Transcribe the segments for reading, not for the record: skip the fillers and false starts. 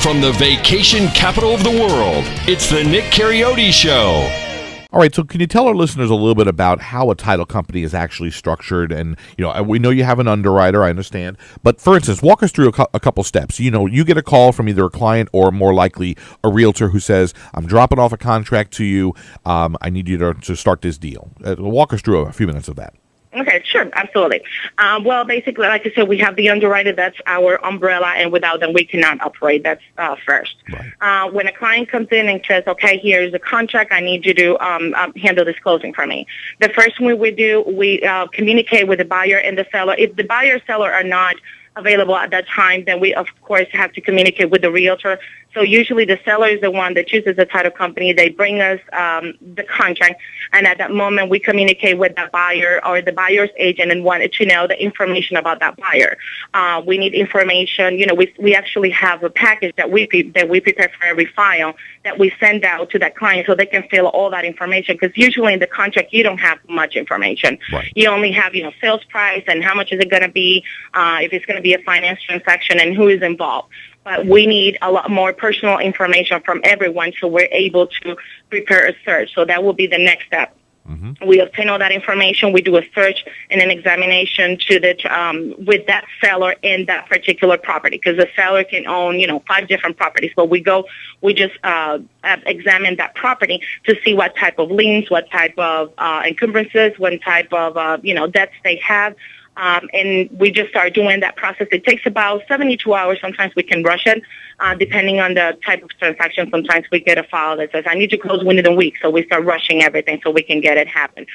From the vacation capital of the world, it's the Nick Carioti Show. All right, so can you tell our listeners a little bit about how a title company is actually structured? And, we know you have an underwriter, I understand. But, for instance, walk us through a couple steps. You get a call from either a client or, more likely, a realtor who says, I'm dropping off a contract to you. I need you to start this deal. Walk us through a few minutes of that. Okay, sure, absolutely. Well, basically, like I said, we have the underwriter. That's our umbrella, and without them, we cannot operate. That's first. Right. When a client comes in and says, okay, here's a contract, I need you to handle this closing for me. The first thing we do, we communicate with the buyer and the seller. If the buyer and seller are not available at that time, then we, of course, have to communicate with the realtor. So usually the seller is the one that chooses the title company. They bring us the contract, and at that moment we communicate with the buyer or the buyer's agent and wanted to know the information about that buyer. We need information. We actually have a package that we prepare for every file that we send out to that client so they can fill all that information, because usually in the contract you don't have much information. Right. You only have sales price and how much is it going to be, if it's going to be a finance transaction, and who is involved. But we need a lot more personal information from everyone, so we're able to prepare a search. So that will be the next step. Mm-hmm. We obtain all that information. We do a search and an examination with that seller in that particular property, because the seller can own 5 different properties. But we just examine that property to see what type of liens, what type of encumbrances, what type of debts they have. And we just start doing that process. It takes about 72 hours. Sometimes we can rush it, depending on the type of transaction. Sometimes we get a file that says, I need to close within a week. So we start rushing everything so we can get it happen.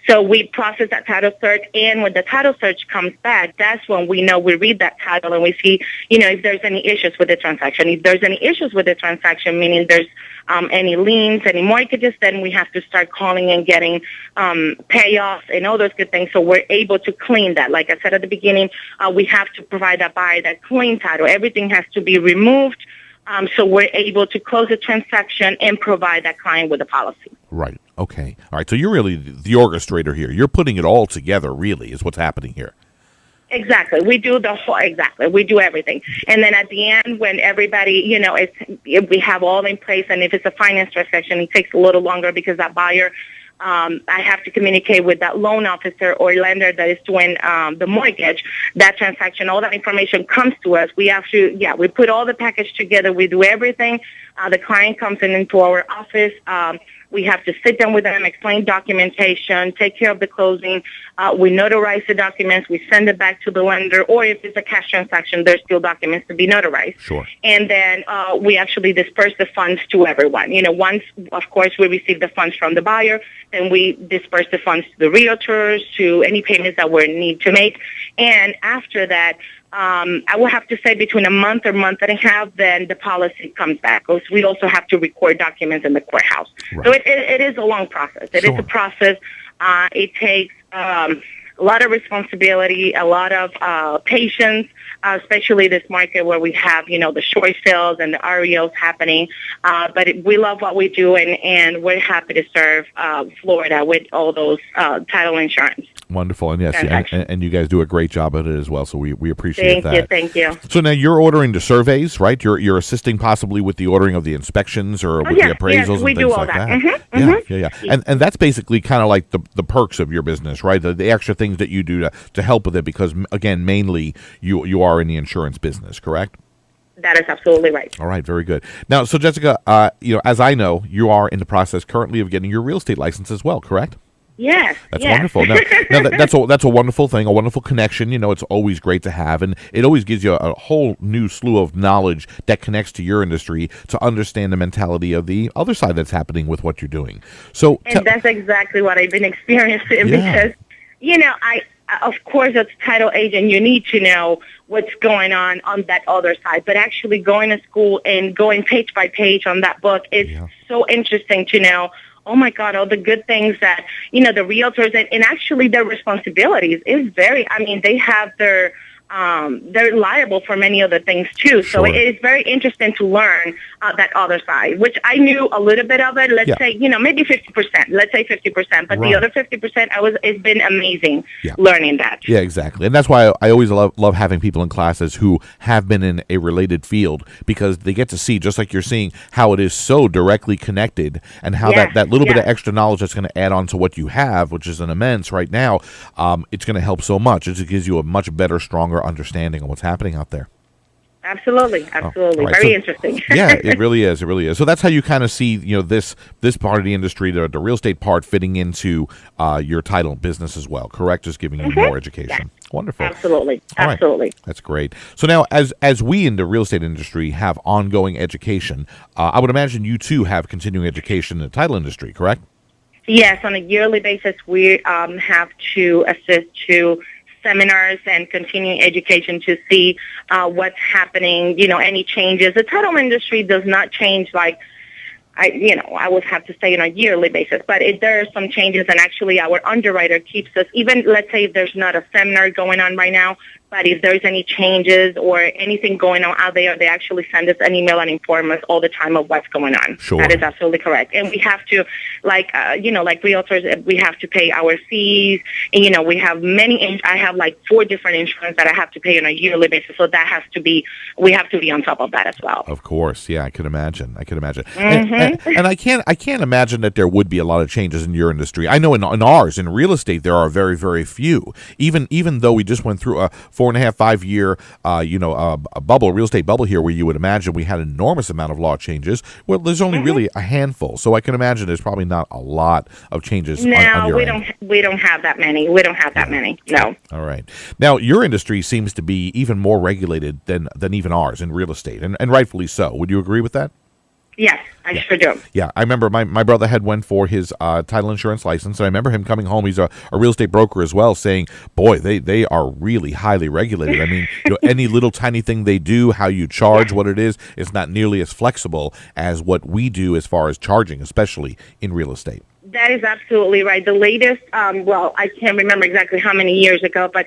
So we process that title search. And when the title search comes back, that's when we read that title and we see, if there's any issues with the transaction. If there's any issues with the transaction, meaning there's any liens, any mortgages, then we have to start calling and getting payoffs and all those good things. So we're able to clean that. Like I said at the beginning, we have to provide that buyer that clean title. Everything has to be removed. So we're able to close the transaction and provide that client with a policy. Right. Okay. All right. So you're really the orchestrator here. You're putting it all together, really, is what's happening here. Exactly. We do we do everything. And then at the end, when everybody, if we have all in place, and if it's a finance transaction, it takes a little longer because that buyer, I have to communicate with that loan officer or lender that is doing the mortgage. That transaction, all that information comes to us. We have to, we put all the package together. We do everything. The client comes into our office. We have to sit down with them, explain documentation, take care of the closing. We notarize the documents. We send it back to the lender. Or if it's a cash transaction, there's still documents to be notarized. Sure. And then we actually disperse the funds to everyone. Once, of course, we receive the funds from the buyer, then we disperse the funds to the realtors, to any payments that we need to make. And after that, I will have to say between a month or month and a half, then the policy comes back. Because we also have to record documents in the courthouse. Right. So it is a long process. It is a process. It takes a lot of responsibility, a lot of patience, especially this market where we have, the short sales and the REOs happening. But we love what we do, and we're happy to serve Florida with all those title insurance. Wonderful. And yes, and you guys do a great job at it as well, so we appreciate that. Thank you. So now you're ordering the surveys, right? You're assisting possibly with the ordering of the inspections or with the appraisals and things like that. Mm-hmm. Yeah. And that's basically kind of like the perks of your business, right? The extra things that you do to help with it, because, again, mainly you are in the insurance business, correct? That is absolutely right. All right, very good. Now, so Jessica, as I know, you are in the process currently of getting your real estate license as well, correct? Yes. That's wonderful. Now that's a wonderful thing, a wonderful connection. It's always great to have, and it always gives you a whole new slew of knowledge that connects to your industry to understand the mentality of the other side that's happening with what you're doing. So, that's exactly what I've been experiencing because, of course, as a title agent, you need to know what's going on that other side. But actually going to school and going page by page on that book is so interesting to know, oh, my God, all the good things that, the realtors and actually their responsibilities is they have their they're liable for many other things too. So Sure. it is very interesting to learn that other side, which I knew a little bit of it. Let's Yeah. say, maybe 50%. Let's say 50%, but Right. the other 50%, it's been amazing Yeah. learning that. Yeah, exactly. And that's why I always love having people in classes who have been in a related field, because they get to see, just like you're seeing, how it is so directly connected, and how Yes, that little bit of yes. extra knowledge that's going to add on to what you have, which is an immense right now, it's going to help so much. It just gives you a much better, stronger understanding of what's happening out there. Absolutely, absolutely. all right. Very So- interesting. Yeah, it really is. It really is. So that's how you kind of see, this part of the industry, the real estate part, fitting into your title business as well. Correct? Just giving you more education. Wonderful. Absolutely, All right. absolutely. That's great. So now, as we in the real estate industry have ongoing education, I would imagine you too have continuing education in the title industry, correct? Yes, on a yearly basis, we have to assist to seminars and continuing education to see what's happening, any changes. The title industry does not change like I would have to say on a yearly basis, but there are some changes, and actually our underwriter keeps us, even let's say if there's not a seminar going on right now, but if there's any changes or anything going on out there, they actually send us an email and inform us all the time of what's going on. Sure. That is absolutely correct. And we have to, like realtors, we have to pay our fees. And, we have I have like 4 different insurance that I have to pay on a yearly basis. So that we have to be on top of that as well. Of course, yeah, I could imagine. Mm-hmm. And I can't imagine that there would be a lot of changes in your industry. I know in ours, in real estate, there are very, very few. Even though we just went through a 4.5-5 year, real estate bubble here, where you would imagine we had an enormous amount of law changes. Well, there's only really a handful, so I can imagine there's probably not a lot of changes. No, on your we end. we don't have that many. We don't have that many. No. All right. Now, your industry seems to be even more regulated than even ours in real estate, and rightfully so. Would you agree with that? Yes, I sure do. Yeah, I remember my brother had went for his title insurance license, and I remember him coming home. He's a real estate broker as well, saying, boy, they are really highly regulated. I mean, any little tiny thing they do, how you charge, what it is not nearly as flexible as what we do as far as charging, especially in real estate. That is absolutely right. The latest, I can't remember exactly how many years ago, but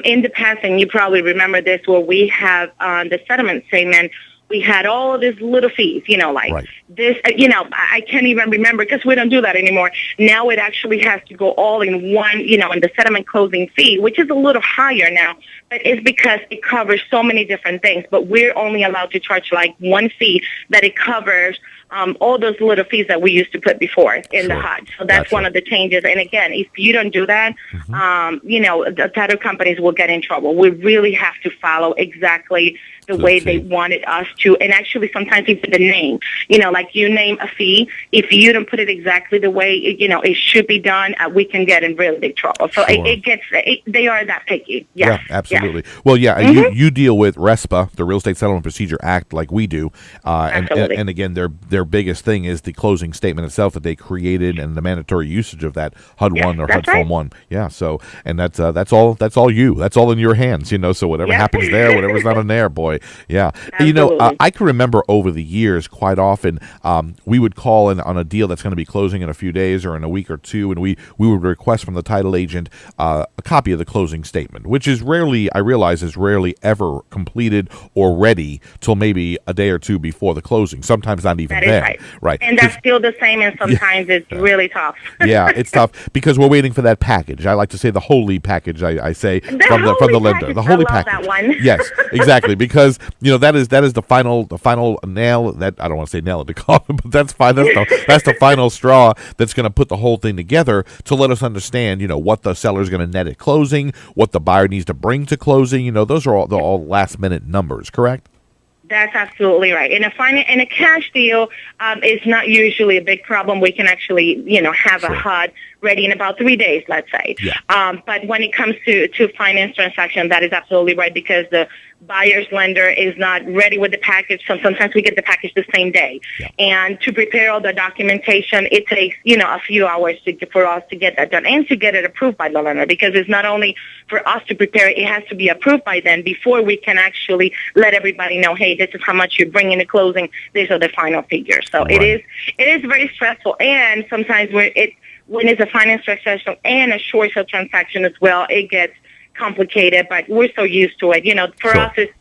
in the past, and you probably remember this, where we have the settlement statement, we had all of these little fees, Right. this, I can't even remember because we don't do that anymore. Now it actually has to go all in one, in the settlement closing fee, which is a little higher now, but it's because it covers so many different things. But we're only allowed to charge like one fee that it covers all those little fees that we used to put before in the HUD. So that's Gotcha. one of the changes. And again, if you don't do that, the title companies will get in trouble. We really have to follow exactly the way they wanted us to. And actually, sometimes even the name, like you name a fee, if you don't put it exactly the way, it should be done, we can get in really big trouble. So Sure. they are that picky. Yes. Yeah, absolutely. Well, yeah, you deal with RESPA, the Real Estate Settlement Procedure Act, like we do, and again, their biggest thing is the closing statement itself that they created, and the mandatory usage of that HUD 1 or HUD Form 1. Yeah, so and that's all you. That's all in your hands, So whatever happens there, whatever's not in there, boy, yeah. Absolutely. I can remember over the years, quite often, we would call on a deal that's going to be closing in a few days or in a week or two, and we would request from the title agent a copy of the closing statement, which is rarely ever completed or ready till maybe a day or two before the closing. Sometimes not even That is there. right. And that's still the same, and sometimes it's really tough. Yeah, it's tough because we're waiting for that package. I like to say the holy package. I say from the lender, package. the holy I love package. that one. Yes, exactly, because that is the final nail. That I don't want to say nail in the coffin, but that's fine. That's the final straw that's going to put the whole thing together to let us understand, what the seller is going to net at closing, what the buyer needs to bring to closing. Those are all last minute numbers, correct? That's absolutely right. In a cash deal, it's not usually a big problem. We can actually, have a HUD ready in about 3 days, let's say. Yeah. But when it comes to finance transaction, that is absolutely right, because the buyer's lender is not ready with the package. So sometimes we get the package the same day. Yeah. And to prepare all the documentation, it takes, a few hours for us to get that done and to get it approved by the lender, because it's not only for us to prepare, it has to be approved by them before we can actually let everybody know, hey, this is how much you bring in the closing. These are the final figures. So Right. it is very stressful. And sometimes when it's a finance transaction and a short sale transaction as well, it gets complicated, but we're so used to it. For us, it's,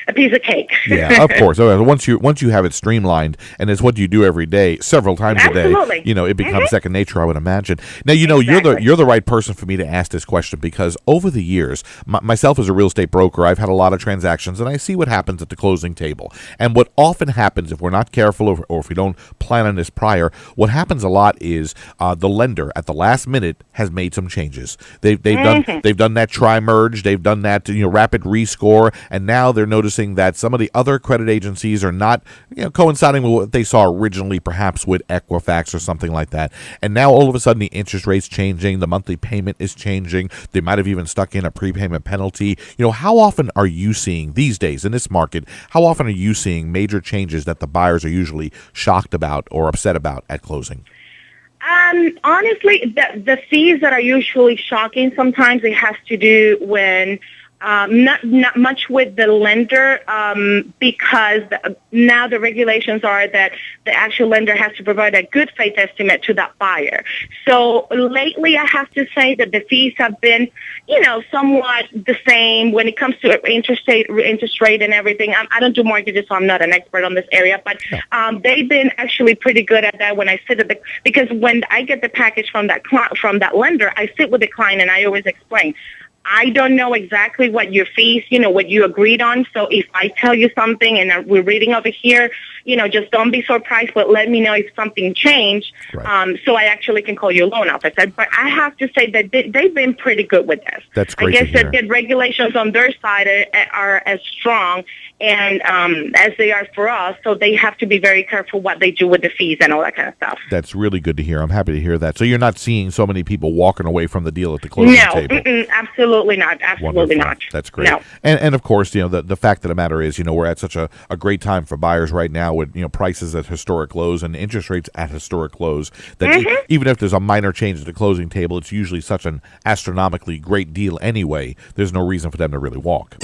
a piece of cake. Yeah, of course. Once you have it streamlined, and it's what you do every day, several times Absolutely. a day, it becomes second nature, I would imagine. Now, Exactly. you're the right person for me to ask this question, because over the years, myself as a real estate broker, I've had a lot of transactions, and I see what happens at the closing table. And what often happens, if we're not careful or if we don't plan on this prior, what happens a lot is the lender at the last minute has made some changes. They've done that tri-merge, they've done that rapid rescore, and now they're noticing that some of the other credit agencies are not coinciding with what they saw originally, perhaps with Equifax or something like that. And now all of a sudden the interest rate's changing, the monthly payment is changing. They might have even stuck in a prepayment penalty. How often are you seeing these days in this market, how often are you seeing major changes that the buyers are usually shocked about or upset about at closing? Honestly, the fees that are usually shocking, sometimes it has to do when not much with the lender, because now the regulations are that the actual lender has to provide a good faith estimate to that buyer. So lately, I have to say that the fees have been, somewhat the same when it comes to interest rate and everything. I don't do mortgages, so I'm not an expert on this area, but they've been actually pretty good at that. When I sit because when I get the package from that lender, I sit with the client and I always explain, I don't know exactly what your fees, what you agreed on. So if I tell you something and we're reading over here, just don't be surprised, but let me know if something changed. Right. So I actually can call your loan officer. But I have to say that they've been pretty good with this. That's great. I guess that the regulations on their side are as strong and as they are for us. So they have to be very careful what they do with the fees and all that kind of stuff. That's really good to hear. I'm happy to hear that. So you're not seeing so many people walking away from the deal at the closing table? No, absolutely not. Absolutely Wonderful. not. That's great. No. And of course, the fact of the matter is, we're at such a great time for buyers right now with, prices at historic lows and interest rates at historic lows that even if there's a minor change at the closing table, it's usually such an astronomically great deal anyway. There's no reason for them to really walk.